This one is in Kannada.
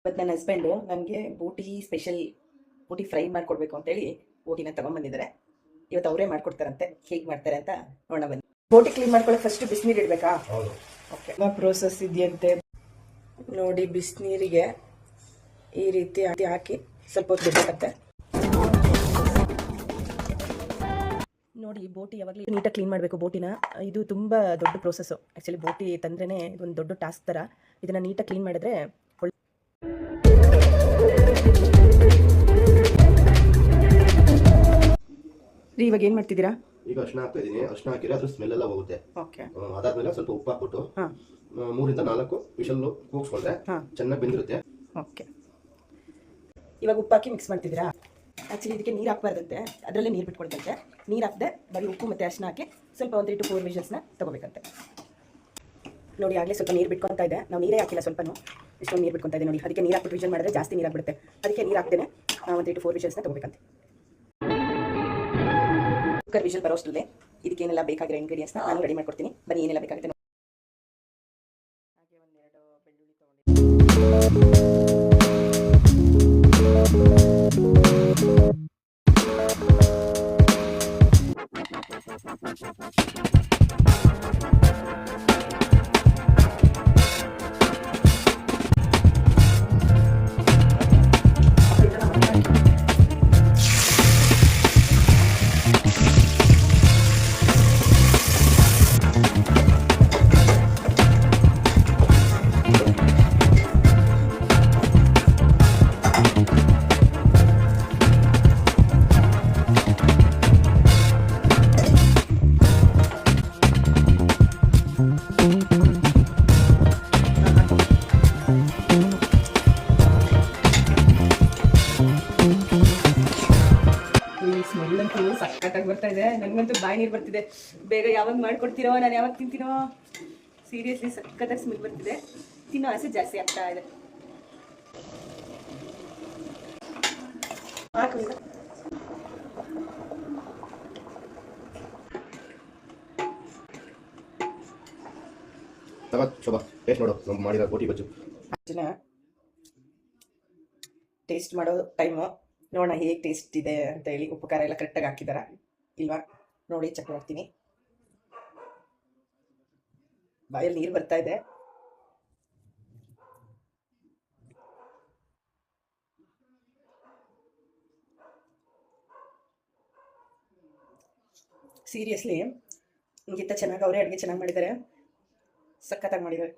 ಇವತ್ತು ನನ್ನ ಹಸ್ಬೆಂಡು ನನಗೆ ಬೋಟಿ ಸ್ಪೆಷಲ್ ಬೋಟಿ ಫ್ರೈ ಮಾಡಿಕೊಡ್ಬೇಕು ಅಂತೇಳಿ ಬೋಟಿನ ತೊಗೊಂಬಂದಿದ್ದಾರೆ. ಇವತ್ತು ಅವರೇ ಮಾಡ್ಕೊಡ್ತಾರಂತೆ. ಹೇಗೆ ಮಾಡ್ತಾರೆ ಅಂತ ನೋಡೋಣ ಬನ್ನಿ. ಬೋಟಿ ಕ್ಲೀನ್ ಮಾಡ್ಕೊಳ್ಳೋಕೆ ಫಸ್ಟ್ ಬಿಸಿನೀರು ಇಡಬೇಕಾ? ಹೌದು. ಓಕೆ, ಪ್ರೋಸೆಸ್ ಇದೆಯಂತೆ ನೋಡಿ. ಬಿಸಿನೀರಿಗೆ ಈ ರೀತಿ ಹಾಕಿ ಸ್ವಲ್ಪ ಹೊತ್ತು ಬಿಡಬೇಕಂತೆ. ನೋಡಿ, ಬೋಟಿ ಯಾವಾಗಲೂ ನೀಟಾಗಿ ಕ್ಲೀನ್ ಮಾಡಬೇಕು ಬೋಟಿನ. ಇದು ತುಂಬ ದೊಡ್ಡ ಪ್ರೋಸೆಸ್ಸು. ಆ್ಯಕ್ಚುಲಿ ಬೋಟಿ ತಂದ್ರೇ ಇದೊಂದು ದೊಡ್ಡ ಟಾಸ್ಕ್ ಥರ. ಇದನ್ನು ನೀಟಾಗಿ ಕ್ಲೀನ್ ಮಾಡಿದ್ರೆ ಇವಾಗ ಏನು ಮಾಡ್ತಿದ್ದೀರಾ? ಈಗ ಅರ್ಶಿನ ಹಾಕ್ತಾ ಇದ್ದೀನಿ. ಅರ್ಶಿನ ಹಾಕಿದ್ರೆ ಅದ್ರ ಸ್ಮೆಲ್ ಎಲ್ಲ ಹೋಗುತ್ತೆ. ಓಕೆ, ಅದಾದ್ಮೇಲೆ ಸ್ವಲ್ಪ ಉಪ್ಪು ಹಾಕ್ಬಿಟ್ಟು 3 ರಿಂದ 4 ವಿಷಲ್ ಕೂಗಿಸ್ಕೊಂಡ್ರೆ ಚೆನ್ನಾಗಿ ಬೆಂದಿರುತ್ತೆ. ಓಕೆ, ಇವಾಗ ಉಪ್ಪು ಹಾಕಿ ಮಿಕ್ಸ್ ಮಾಡ್ತಿದ್ದೀರಾ? ಆ್ಯಕ್ಚುಲಿ ಇದಕ್ಕೆ ನೀರು ಹಾಕ್ಬಾರ್ದಂತೆ, ಅದರಲ್ಲೇ ನೀರು ಬಿಟ್ಕೊಡ್ತಂತೆ. ನೀರು ಹಾಕದೆ ಬರೀ ಉಪ್ಪು ಮತ್ತು ಅರ್ಶಿನ ಹಾಕಿ ಸ್ವಲ್ಪ 1 to 4 ವಿಷಲ್ಸ್ನ ತೊಗೋಬೇಕಂತೆ. ನೋಡಿ, ಆಗಲೇ ಸ್ವಲ್ಪ ನೀರು ಬಿಟ್ಕೊತಾ ಇದೆ. ನಾವು ನೀರೇ ಹಾಕಿಲ್ಲ, ಸ್ವಲ್ಪನೂ ಇಷ್ಟೊಂದು ನೀರು ಬಿಟ್ಕೊತಾ ಇದೆ ನೋಡಿ. ಅದಕ್ಕೆ ನೀರು ಹಾಕ್ಬಿಟ್ಟು ವಿಷಲ್ ಮಾಡಿದ್ರೆ ಜಾಸ್ತಿ ನೀರು ಹಾಕ್ಬಿಡುತ್ತೆ. ಅದಕ್ಕೆ ನೀರು ಹಾಕ್ತೇನೆ 1 to 4 ವಿಷಲ್ಸ್ನ ತೊಗೋಬೇಕಂತೆ. ಕುಕ್ಕರ್ ವಿಷಲ್ ಬರೋಷ್ಟರಲ್ಲೇ ಇದಕ್ಕೇನೆಲ್ಲ ಬೇಕಾಗಿರೋ ಇಂಗ್ರೀಡಿಯೆಂಟ್ಸ್ನ ನಾನು ರೆಡಿ ಮಾಡ್ಕೊಡ್ತೀನಿ. ಬನ್ನಿ, ಏನೆಲ್ಲ ಬೇಕಾಗುತ್ತೆ. ಹಾಗೆ 1-2 ಬೆಳ್ಳುಳ್ಳಿ ತೊಗೊಂಡಿದ್ದೀನಿ. ಸ್ಮೆಲ್ಲಂತೂ ಸಕ್ಕತ್ತಾಗಿ ಬರ್ತಾ ಇದೆ. ನನಗಂತೂ ಬಾಯಿ ನೀರು ಬರ್ತಿದೆ. ಬೇಗ ಯಾವಾಗ ಮಾಡ್ಕೊಡ್ತೀರೋ, ನಾನು ಯಾವಾಗ ತಿಂತೀನೋ. ಸೀರಿಯಸ್ಲಿ ಸಕ್ಕತ್ತಾಗಿ ಸ್ಮೆಲ್ ಬರ್ತಿದೆ. ತಿನ್ನೋ ಆಸೆ ಜಾಸ್ತಿ ಆಗ್ತಾ ಇದೆ. ಶೋಭಾ, ಟೇಸ್ಟ್ ನೋಡು. ನಾವು ಮಾಡಿರೋ ಬೋಟಿ ಗೊಜ್ಜು ಟೇಸ್ಟ್ ಮಾಡೋ ಟೈಮು ನೋಡೋಣ ಹೇಗೆ ಟೇಸ್ಟ್ ಇದೆ ಅಂತ ಹೇಳಿ. ಉಪ್ಪು ಖಾರ ಎಲ್ಲ ಕರೆಕ್ಟಾಗಿ ಹಾಕಿದಾರ ಇಲ್ವಾ ನೋಡಿ, ಚೆಕ್ ಮಾಡ್ತೀನಿ. ಬಾಯಲ್ಲಿ ನೀರು ಬರ್ತಾ ಇದೆ. ಸೀರಿಯಸ್ಲಿ, ಇಂಗಿಂತ ಚೆನ್ನಾಗಿ ಅವರೇ ಅಡುಗೆ ಚೆನ್ನಾಗಿ ಮಾಡಿದ್ದಾರೆ. ಸಖತ್ತಾಗಿ ಮಾಡಿದ್ದಾರೆ.